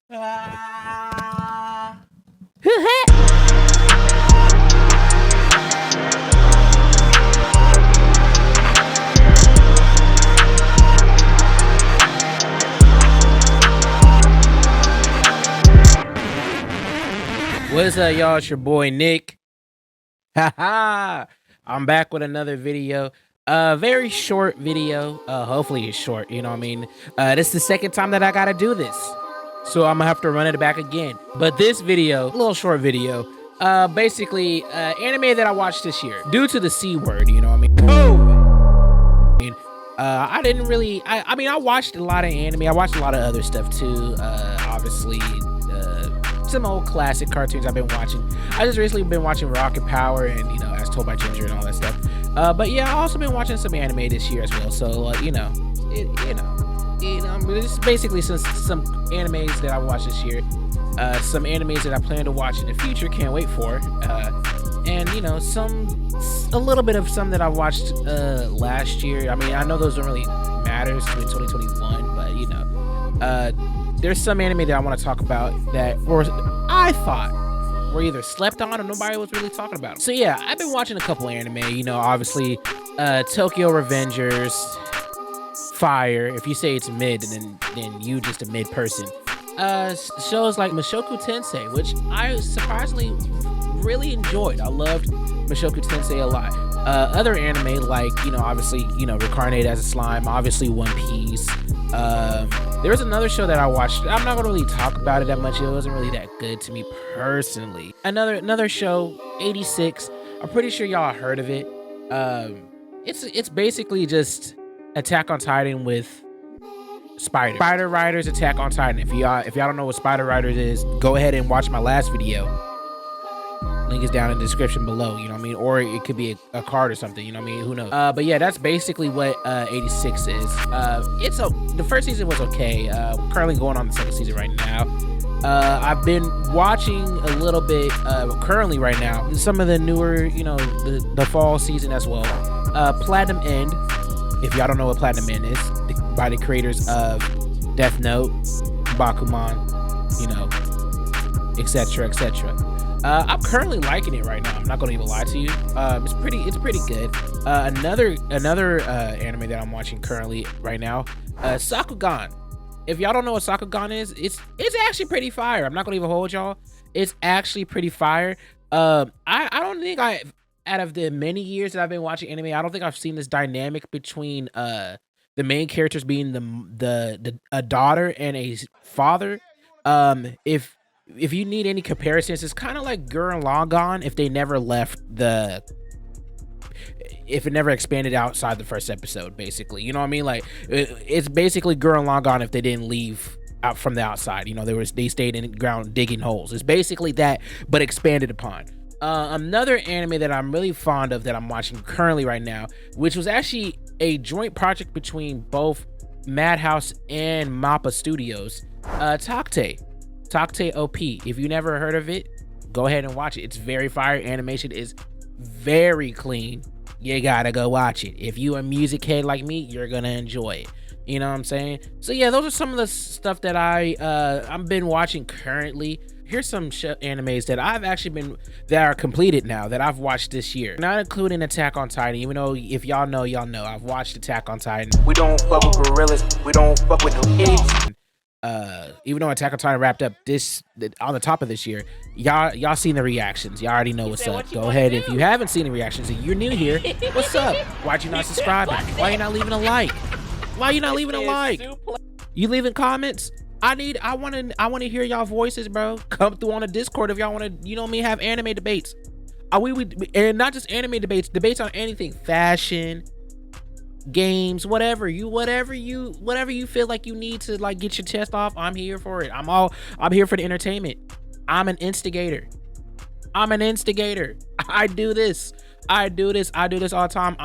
Ah. What's up, y'all? It's your boy Nick. Haha. I'm back with another video. Very short video. Hopefully it's short, you know what I mean? This is the second time that I gotta do this. So I'm gonna have to run it back again. But this video, a little short video, basically anime that I watched this year. Due to the C word, you know what I mean? COVID. I didn't really I mean I watched a lot of anime. I watched a lot of other stuff too. Obviously some old classic cartoons I've been watching. I just recently been watching Rocket Power and, you know, As Told by Ginger and all that stuff. But yeah, I also been watching some anime this year as well. So this is basically some animes that I watched this year. Some animes that I plan to watch in the future. Can't wait for. And you know, a little bit of some that I watched last year. I mean, I know those don't really matter. It's 2021, but you know, there's some anime that I want to talk about that I thought were either slept on or nobody was really talking about. So yeah, I've been watching a couple anime, you know, obviously Tokyo Revengers, fire. If you say it's mid, then you just a mid person. Shows like Mushoku Tensei, which I surprisingly really enjoyed. I loved Mushoku Tensei a lot. Other anime like, you know, obviously, you know, Reincarnated as a Slime, obviously One Piece. There was another show that I watched. I'm not gonna really talk about it that much. It wasn't really that good to me personally. Another show, 86. I'm pretty sure y'all heard of it. It's basically just Attack on Titan with spiders. Spider Riders Attack on Titan. If y'all don't know what Spider Riders is, go ahead and watch my last video. Link is down in the description below, you know what I mean? Or it could be a card or something, you know what I mean? Who knows? But yeah, that's basically what 86 is. The first season was okay. We're currently going on the second season right now. I've been watching a little bit currently right now, some of the newer, you know, the fall season as well. Platinum End, if y'all don't know what Platinum End is, by the creators of Death Note, Bakuman, you know, etc., etc. I'm currently liking it right now. I'm not gonna even lie to you. It's pretty good. Another anime that I'm watching currently right now, Sakugan. If y'all don't know what Sakugan is, it's actually pretty fire. I'm not gonna even hold y'all. It's actually pretty fire. I don't think out of the many years that I've been watching anime, I don't think I've seen this dynamic between the main characters being a daughter and a father. If you need any comparisons, it's kind of like Gurren Lagann if it never expanded outside the first episode, basically. You know what I mean? Like it's basically Gurren Lagann if they didn't leave out from the outside. You know, they stayed in the ground digging holes. It's basically that, but expanded upon. Another anime that I'm really fond of that I'm watching currently right now, which was actually a joint project between both Madhouse and Mappa Studios, Takt OP. If you never heard of it, go ahead and watch it. It's very fire. Animation is very clean. You gotta go watch it. If you a music head like me, you're gonna enjoy it. You know what I'm saying? So yeah, those are some of the stuff that I've been watching currently. Here's some animes that are completed now that I've watched this year, not including Attack on Titan. Even though if y'all know, I've watched Attack on Titan. We don't fuck with gorillas. We don't fuck with no idiots. Even though Attack on Titan wrapped up on the top of this year, y'all seen the reactions. Y'all already know what's up. Go ahead. If you haven't seen the reactions and you're new here, what's up? Why'd you not subscribe? Why you not leaving a like? Why you not leaving a like? You leaving comments? I want to hear y'all voices, bro. Come through on the Discord if y'all want to, you know what I mean, have anime debates. And not just anime debates on anything, fashion, games, whatever you feel like you need to like get your chest off. I'm here for it. I'm here for the entertainment. I'm an instigator. I do this all the time.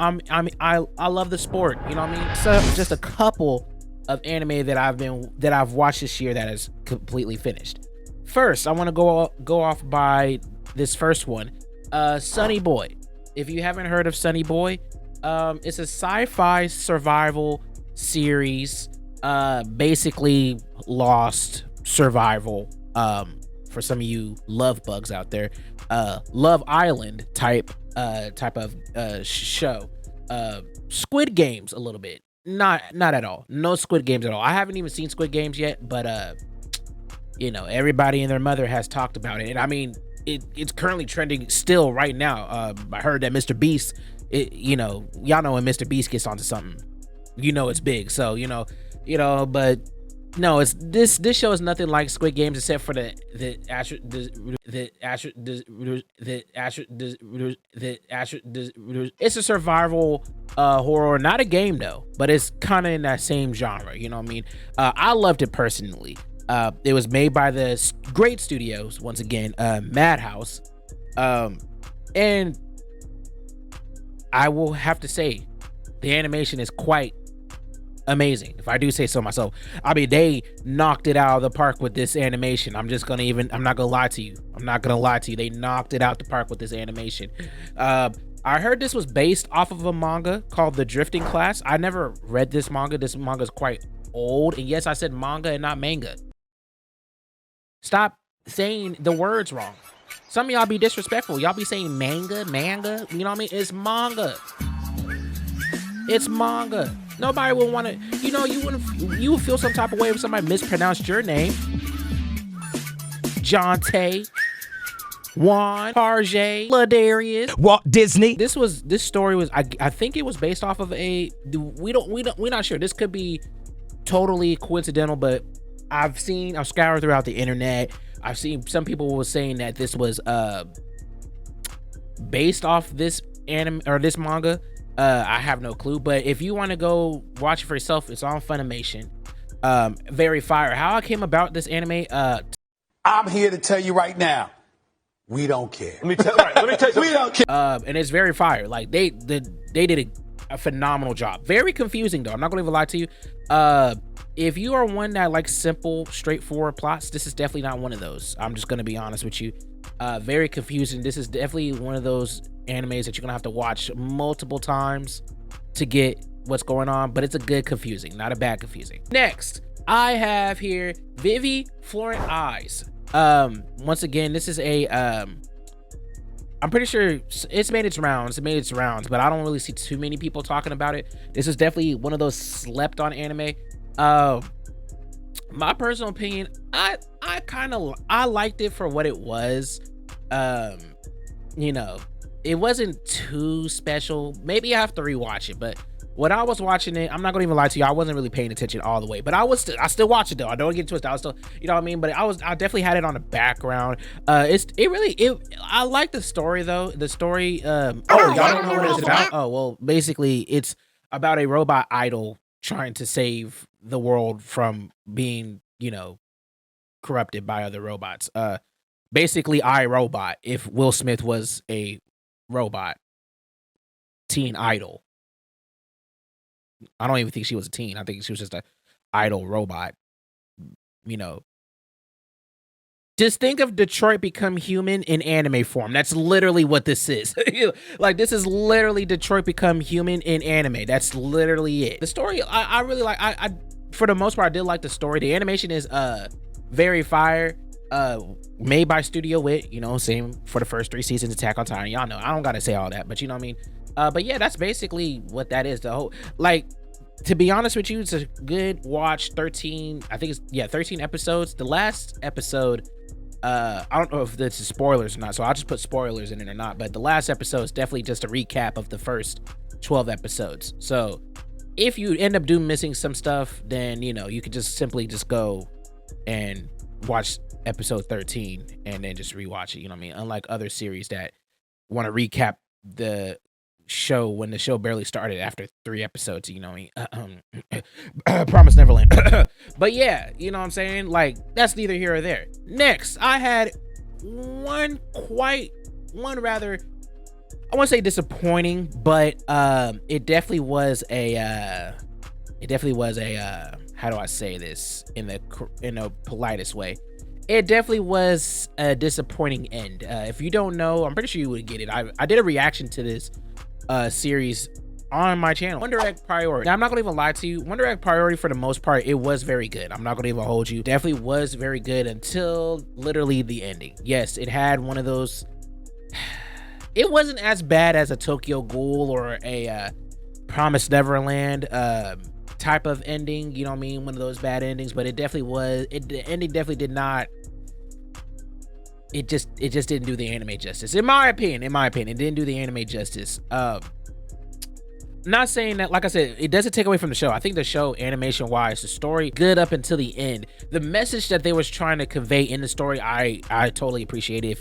I love the sport, you know what I mean? So just a couple of anime that I've watched this year that is completely finished. First, I want to go off by this first one, Sonny Boy. If you haven't heard of Sonny Boy, it's a sci-fi survival series, basically Lost survival, for some of you love bugs out there, Love Island type of show, Squid Games a little bit, not at all, no Squid Games at all. I haven't even seen Squid Games yet, but everybody and their mother has talked about it, and I mean it's currently trending still right now. I heard that Mr. Beast, y'all know when Mr. Beast gets onto something, it's big. So but no, it's this show is nothing like Squid Games except for it's a survival horror, not a game though, but it's kind of in that same genre. You know what I mean? I loved it personally. It was made by the great studios, once again, Madhouse, and I will have to say the animation is quite amazing, if I do say so myself. I mean, they knocked it out of the park with this animation. I'm not gonna lie to you. They knocked it out the park with this animation. I heard this was based off of a manga called The Drifting Class. I never read this manga. This manga is quite old, and yes, I said manga and not manga. Stop saying the words wrong. Some of y'all be disrespectful. Y'all be saying manga. You know what I mean? It's manga. It's manga. Nobody will want to, you would feel some type of way if somebody mispronounced your name. Jonte, Juan, Tarjay, Ladarius, Walt Disney. This story was, I think it was based off of we're not sure. This could be totally coincidental, but I've scoured throughout the internet. I've seen some people were saying that this was based off this anime or this manga. I have no clue, but if you want to go watch it for yourself, it's on Funimation. Very fire. How I came about this anime, I'm here to tell you right now, we don't care. Let me tell you we don't care. And it's very fire. Like they did a phenomenal job. Very confusing though. I'm not gonna even lie to you. If you are one that likes simple, straightforward plots, this is definitely not one of those. I'm just gonna be honest with you. Very confusing. This is definitely one of those animes that you're gonna have to watch multiple times to get what's going on, but it's a good confusing, not a bad confusing. Next, I have here Vivy, Fluorite Eyes. Once again, this is a I'm pretty sure it's made its rounds, but I don't really see too many people talking about it. This is definitely one of those slept on anime. My personal opinion, I liked it for what it was. It wasn't too special. Maybe I have to rewatch it, but when I was watching it, I'm not gonna even lie to you, I wasn't really paying attention all the way, but I still watch it though. I don't get twisted. I was still, you know what I mean? But I definitely had it on the background. I like the story though. The story, y'all don't know what it's about? Oh, well, basically it's about a robot idol trying to save the world from being, corrupted by other robots. Basically iRobot, if Will Smith was a robot, teen idol. I don't even think she was a teen. I think she was just a idol robot. Just think of Detroit Become Human in anime form. That's literally what this is. Like, this is literally Detroit Become Human in anime. That's literally it. The story, I really like. I for the most part, I did like the story. The animation is very fire. Made by Studio Wit, same for the first 3 seasons of Attack on Titan. Y'all know, I don't gotta say all that, but you know what I mean? But yeah, that's basically what that is. The whole, to be honest with you, it's a good watch. 13 episodes. The last episode, I don't know if this is spoilers or not, so I'll just put spoilers in it or not, but the last episode is definitely just a recap of the first 12 episodes. So if you end up missing some stuff, then you could just simply go and watch episode 13 and then just rewatch it. You know what I mean? Unlike other series that want to recap the show when the show barely started after 3 episodes. You know what I mean? Promise Neverland. But yeah, you know what I'm saying? Like, that's neither here or there. Next, I had one rather, I won't say disappointing, but it definitely was a how do I say this in the politest way? It definitely was a disappointing end. If you don't know, I'm pretty sure you would get it. I did a reaction to this series on my channel. Wonder Egg Priority. Now, I'm not gonna even lie to you. Wonder Egg Priority, for the most part, it was very good. I'm not gonna even hold you. Definitely was very good until literally the ending. Yes, it had one of those. It wasn't as bad as a Tokyo Ghoul or a Promised Neverland type of ending. You know what I mean? One of those bad endings, but it definitely was. The ending definitely did not. It just didn't do the anime justice, in my opinion. It didn't do the anime justice. Not saying that, like I said, it doesn't take away from the show. I think the show, animation wise, the story, good up until the end. The message that they was trying to convey in the story, I totally appreciate it.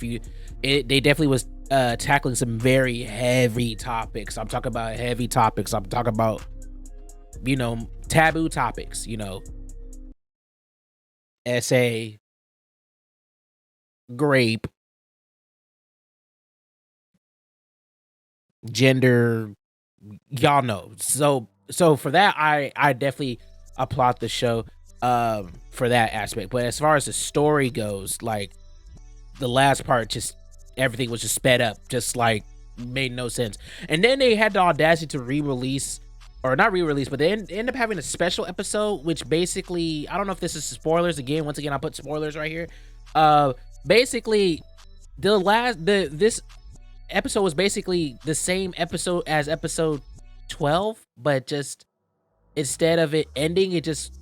They definitely was tackling some very heavy topics. I'm talking about heavy topics. I'm talking about, you know, taboo topics, you know, essay, grape, gender, y'all know. So for that, I definitely applaud the show for that aspect. But as far as the story goes, like the last part, just everything was just sped up, just like made no sense. And then they had the audacity to re-release, or not re-release, but they end up having a special episode, which basically, I don't know if this is spoilers. Again, once again, I'll put spoilers right here. Basically, this episode was basically the same episode as episode 12, but just instead of it ending, it just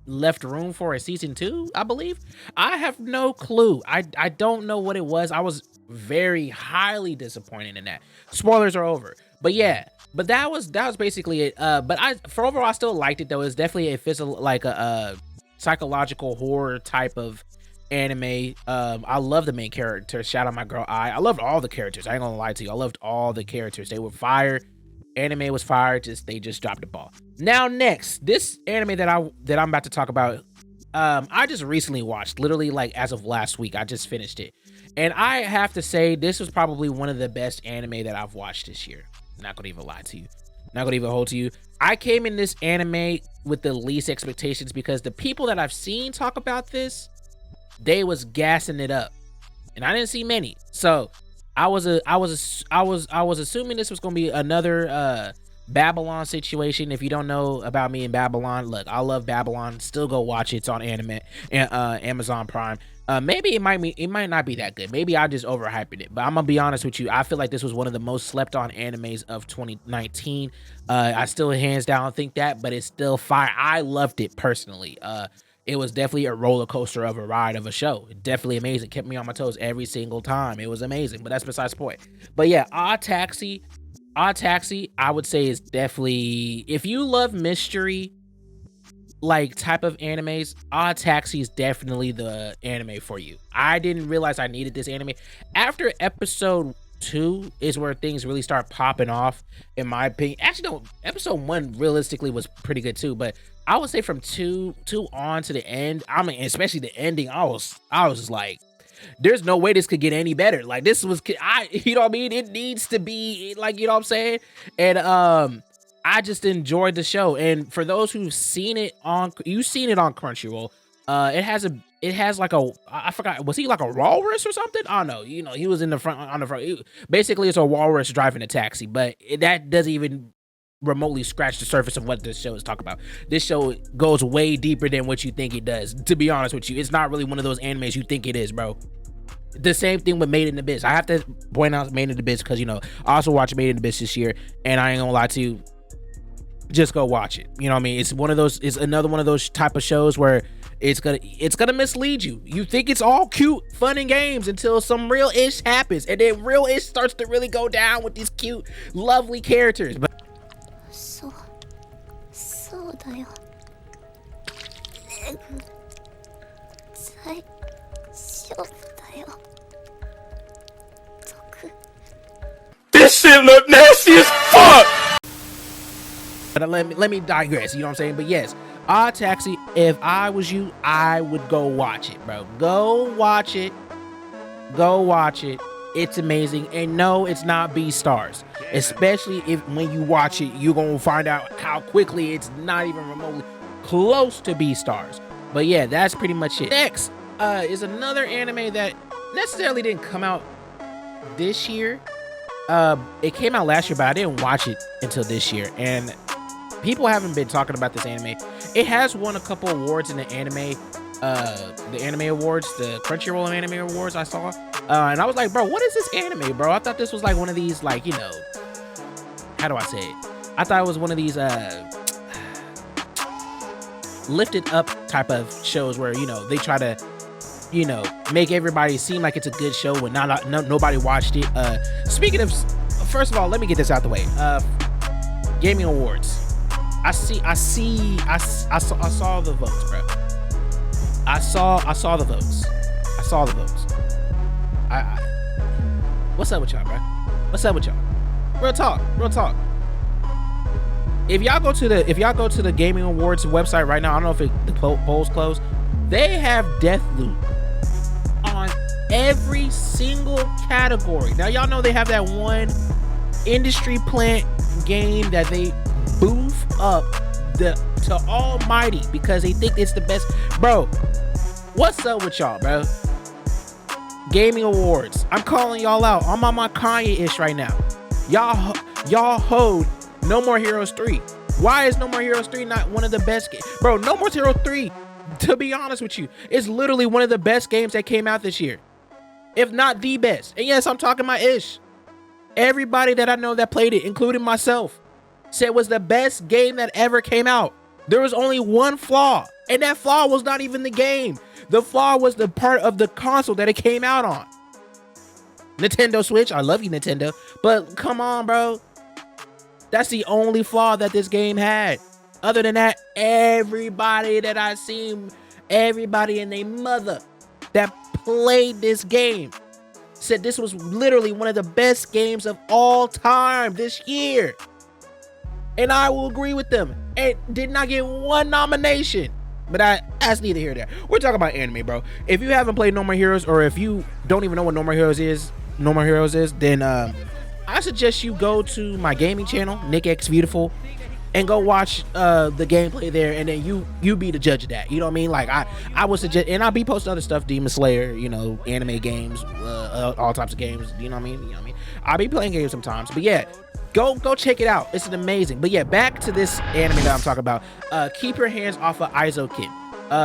left room for a season 2, I believe. I have no clue. I don't know what it was. I was very highly disappointed in that. Spoilers are over. But yeah, but that was basically it. But for overall, I still liked it though. It's definitely a physical, like a psychological horror type of anime. I love the main character. Shout out my girl I loved all the characters. I ain't gonna lie to you. I loved all the characters. They were fire. Anime was fire. They just dropped the ball. Now next, this anime that I'm about to talk about, I just recently watched, literally like as of last week. I just finished it, and I have to say this was probably one of the best anime that I've watched this year. Not gonna even lie to you. Not gonna even hold to you. I came in this anime with the least expectations because the people that I've seen talk about this, they was gassing it up, and I didn't see many. So I was assuming this was gonna be another Babylon situation. If you don't know about me in Babylon, look, I love Babylon. Still go watch it. It's on Amazon Prime. Maybe it might not be that good. Maybe I just overhyped it. But I'm gonna be honest with you. I feel like this was one of the most slept on animes of 2019. I still hands down think that, but it's still fire. I loved it personally. It was definitely a roller coaster of a ride of a show. Definitely amazing. Kept me on my toes every single time. It was amazing, but that's besides the point. But yeah, Odd Taxi, I would say is definitely, if you love mystery, like type of animes, Odd Taxi is definitely the anime for you. I didn't realize I needed this anime. After episode 2 is where things really start popping off, in my opinion. Actually, no, episode 1 realistically was pretty good too, but I would say from 2 on to the end, I mean, especially the ending, I was just like, there's no way this could get any better. Like, this was, you know what I mean? It needs to be, like, you know what I'm saying? And I just enjoyed the show. And for those who've seen it you've seen it on Crunchyroll. It has like I forgot, was he like a walrus or something? I don't know. You know, he was in the front, on the front. Basically, it's a walrus driving a taxi, but that doesn't even remotely scratch the surface of what this show is talking about. This show goes way deeper than what you think it does. To be honest with you, it's not really one of those animes you think it is, bro. The same thing with Made in Abyss. I have to point out Made in Abyss because, you know, I also watched Made in Abyss this year, and I ain't gonna lie to you, just go watch it. You know what I mean? It's another one of those type of shows where it's gonna mislead you. You think it's all cute, fun and games until some real ish happens, and then real ish starts to really go down with these cute, lovely characters. Butそうだよ。最初だよ。This shit look nasty as fuck! But let me digress, you know what I'm saying? But yes, Odd Taxi, if I was you, I would go watch it, bro. Go watch it. Go watch it. It's amazing. And no, it's not B-stars. Especially when you watch it, you're going to find out how quickly it's not even remotely close to B-stars. But yeah, that's pretty much it. Next is another anime that necessarily didn't come out this year, It came out last year, but I didn't watch it until this year, and people haven't been talking about this anime. It has won a couple awards in the anime awards, the Crunchyroll Anime Awards I saw. And I was like, bro, what is this anime, bro? I thought this was like one of these, like, you know, how do I say it? I thought it was one of these lifted up type of shows where, you know, they try to, you know, make everybody seem like it's a good show when nobody watched it. Speaking of, first of all, let me get this out the way. Gaming awards. I saw the votes, bro. I saw the votes. What's up with y'all, bro? What's up with y'all? Real talk. If y'all go to the Gaming Awards website right now, I don't know if the polls closed. They have Deathloop on every single category. Now y'all know they have that one industry plant game that they boof up to almighty because they think it's the best. Bro, what's up with y'all, bro? Gaming Awards. I'm calling y'all out. I'm on my Kanye-ish right now. Y'all hold No More Heroes 3. Why is No More Heroes 3 not one of the best games? Bro, No More Heroes 3, to be honest with you, is literally one of the best games that came out this year. If not the best. And yes, I'm talking my ish. Everybody that I know that played it, including myself, said it was the best game that ever came out. There was only one flaw, and that flaw was not even the game. The flaw was the part of the console that it came out on. Nintendo Switch, I love you, Nintendo, but come on, bro. That's the only flaw that this game had. Other than that, everybody that I seen, everybody and their mother that played this game said this was literally one of the best games of all time this year. And I will agree with them. It did not get one nomination. But that's neither here nor there. We're talking about anime, bro. If you haven't played No More Heroes, or if you don't even know what No More Heroes is, then I suggest you go to my gaming channel, Nick X Beautiful, and go watch the gameplay there, and then you be the judge of that. You know what I mean? Like I would suggest, and I'll be posting other stuff, Demon Slayer, you know, anime games, all types of games. You know what I mean? I'll be playing games sometimes, but yeah. Go check it out. It's amazing. But yeah, back to this anime that I'm talking about. Keep Your Hands Off of Eizouken.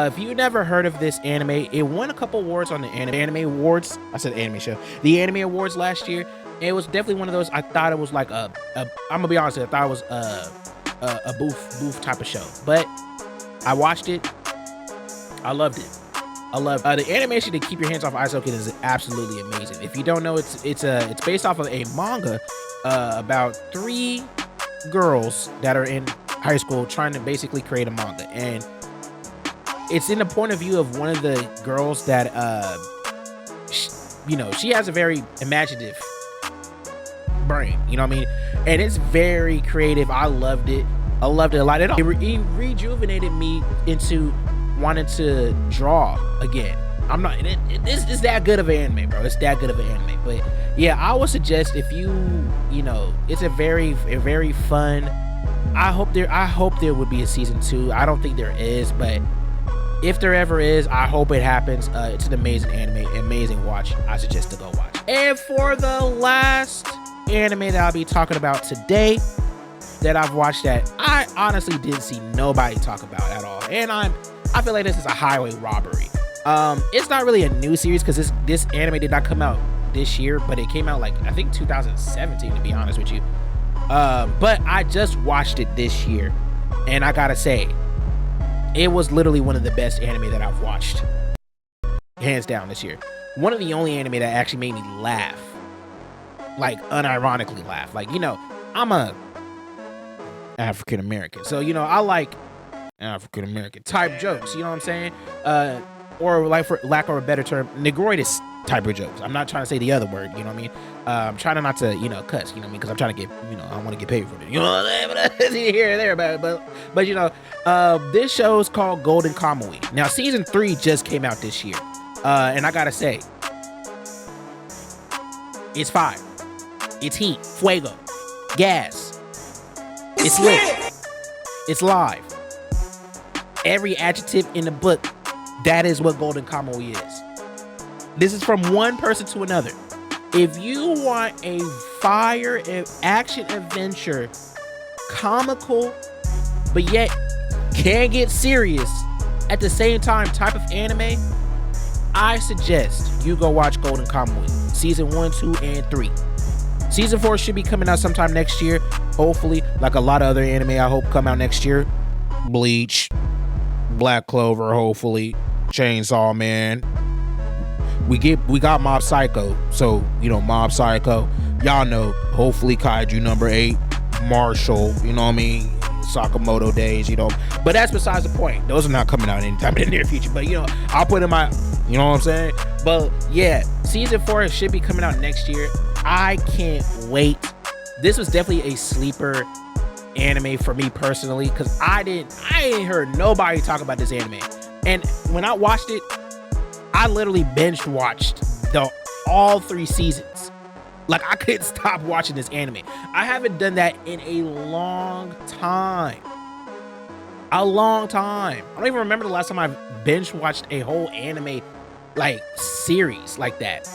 If you never heard of this anime, it won a couple awards on the anime awards. I said anime show. The anime awards last year. It was definitely one of those. I thought it was like I'm gonna be honest. I thought it was a boof type of show. But I watched it. I loved it. The animation to Keep Your Hands Off Eizouken is absolutely amazing. If you don't know, it's based off of a manga about 3 girls that are in high school trying to basically create a manga, and it's in the point of view of one of the girls that she has a very imaginative brain, you know what I mean, and it's very creative. I loved it a lot. It rejuvenated me into wanted to draw again. I'm not. It's that good of an anime, bro. It's that good of an anime. But yeah, I would suggest if you know, it's a very fun. I hope there would be a season 2. I don't think there is, but if there ever is, I hope it happens. It's an amazing anime, amazing watch. I suggest to go watch. And for the last anime that I'll be talking about today, that I've watched that I honestly didn't see nobody talk about at all, and I feel like this is a highway robbery. It's not really a new series because this anime did not come out this year, but it came out like I think 2017, to be honest with you. But I just watched it this year, and I gotta say, it was literally one of the best anime that I've watched, hands down, this year. One of the only anime that actually made me laugh, like unironically laugh. Like, you know, I'm a African American, so you know I like African American type jokes. You know what I'm saying? Or like, for lack of a better term, negroidous type of jokes. I'm not trying to say the other word. You know what I mean? I'm trying not to, cuss. You know what I mean? Because I'm trying to get, I want to get paid for it. You know what I'm saying? But here and there, but you know, this show is called Golden Kamuy. Now, season 3 just came out this year, and I gotta say, it's fire. It's heat, fuego, gas. It's lit. It's live. Every adjective in the book, that is what Golden Kamuy is. This is from one person to another. If you want a fire action adventure, comical, but yet can get serious at the same time type of anime, I suggest you go watch Golden Kamuy season 1, 2, and 3. Season 4 should be coming out sometime next year, hopefully, like a lot of other anime I hope come out next year. Bleach, Black Clover, hopefully, Chainsaw Man. We got Mob Psycho, so Mob Psycho, y'all know, hopefully Kaiju number 8, Marshall, you know what I mean, Sakamoto Days, but that's besides the point. Those are not coming out anytime in the near future, but I'll put in my, you know what I'm saying. But yeah, season 4 should be coming out next year. I can't wait. This was definitely a sleeper anime for me personally, because I ain't heard nobody talk about this anime, and when I watched it, I literally binge watched all 3 seasons. Like, I couldn't stop watching this anime. I haven't done that in a long time. I don't even remember the last time I binge watched a whole anime like series like that.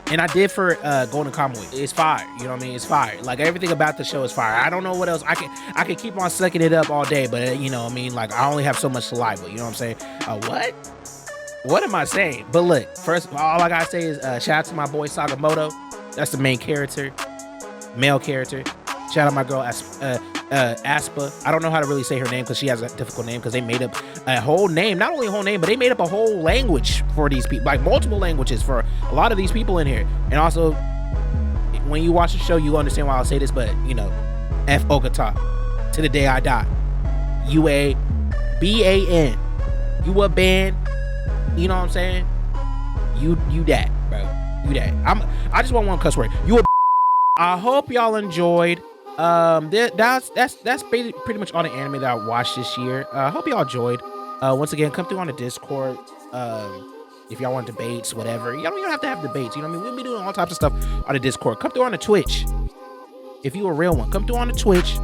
And I did for Golden Kamuy. It's fire, you know what I mean? It's fire. Like, everything about the show is fire. I don't know what else. I can keep on sucking it up all day, but you know what I mean? Like, I only have so much saliva, you know what I'm saying? What am I saying? But look, first, all I gotta say is shout out to my boy Sakamoto. That's the main character, male character. Shout out my girl Aspa. I don't know how to really say her name because she has a difficult name, because they made up a whole name. Not only a whole name, but they made up a whole language for these people, like multiple languages for a lot of these people in here. And also, when you watch the show, you understand why I'll say this, but F Ogata to the day I die. UABAN. You a band. You know what I'm saying? You that, bro. You that. I just want one cuss word. You a. I hope y'all enjoyed. That's pretty much all the anime that I watched this year. I hope y'all enjoyed. Once again, come through on the Discord. If y'all want debates, whatever. Y'all don't even have to have debates. You know what I mean? We'll be doing all types of stuff on the Discord. Come through on the Twitch. If you a real one, come through on the Twitch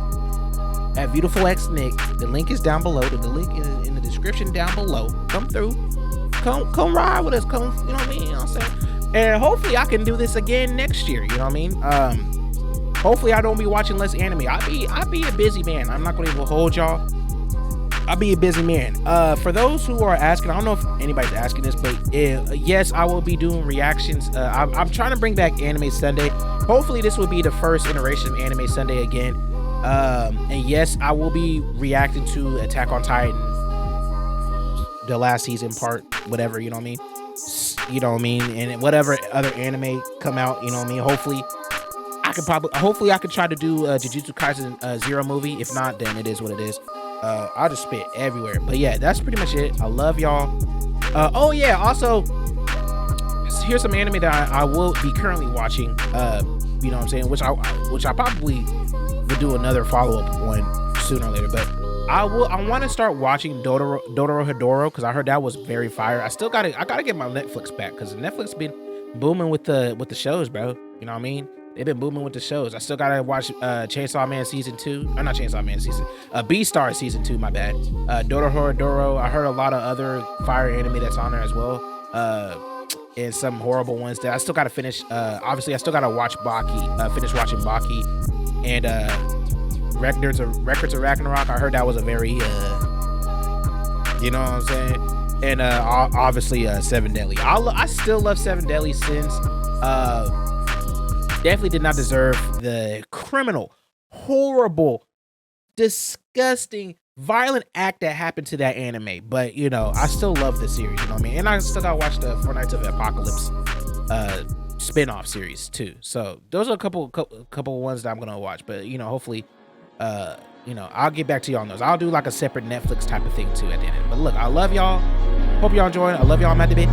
at Beautiful X Nick. The link is down below. The link is in the description down below. Come through. Come ride with us. Come, you know what I mean? You know what I'm saying? And hopefully I can do this again next year. You know what I mean? Hopefully I don't be watching less anime. I be a busy man. I'm not gonna even hold y'all. I'll be a busy man. For those who are asking, I don't know if anybody's asking this, but yes, I will be doing reactions. I'm trying to bring back Anime Sunday. Hopefully this will be the first iteration of Anime Sunday again. And yes, I will be reacting to Attack on Titan, the last season part, whatever, you know what I mean? You know what I mean? And whatever other anime come out, you know what I mean? Hopefully I could try to do Jujutsu Kaisen Zero movie. If not, then it is what it is. I'll just spit everywhere. But yeah, that's pretty much it. I love y'all. Oh yeah, also here's some anime that I will be currently watching. You know what I'm saying? Which I probably will do another follow-up one sooner or later. But I want to start watching Dorohedoro, because I heard that was very fire. I gotta get my Netflix back, because Netflix been booming with the shows, bro. You know what I mean? They've been booming with the shows. I still gotta watch Chainsaw Man season 2. Or not Chainsaw Man season. Beastar season 2. My bad. Dorohedoro. I heard a lot of other fire anime that's on there as well. And some horrible ones that I still gotta finish. Obviously, I still gotta watch Baki. Finish watching Baki. And Records of Ragnarok. I heard that was a very you know what I'm saying. And obviously Seven Deadly. I still love Seven Deadly Sins. Definitely did not deserve the criminal, horrible, disgusting, violent act that happened to that anime. But I still love the series, you know what I mean? And I still gotta watch the Four Nights of Apocalypse spin-off series too. So those are a couple ones that I'm gonna watch. But hopefully I'll get back to y'all on those. I'll do like a separate Netflix type of thing too at the end. But look, I love y'all. Hope y'all enjoying. I love y'all. I'm at the bit.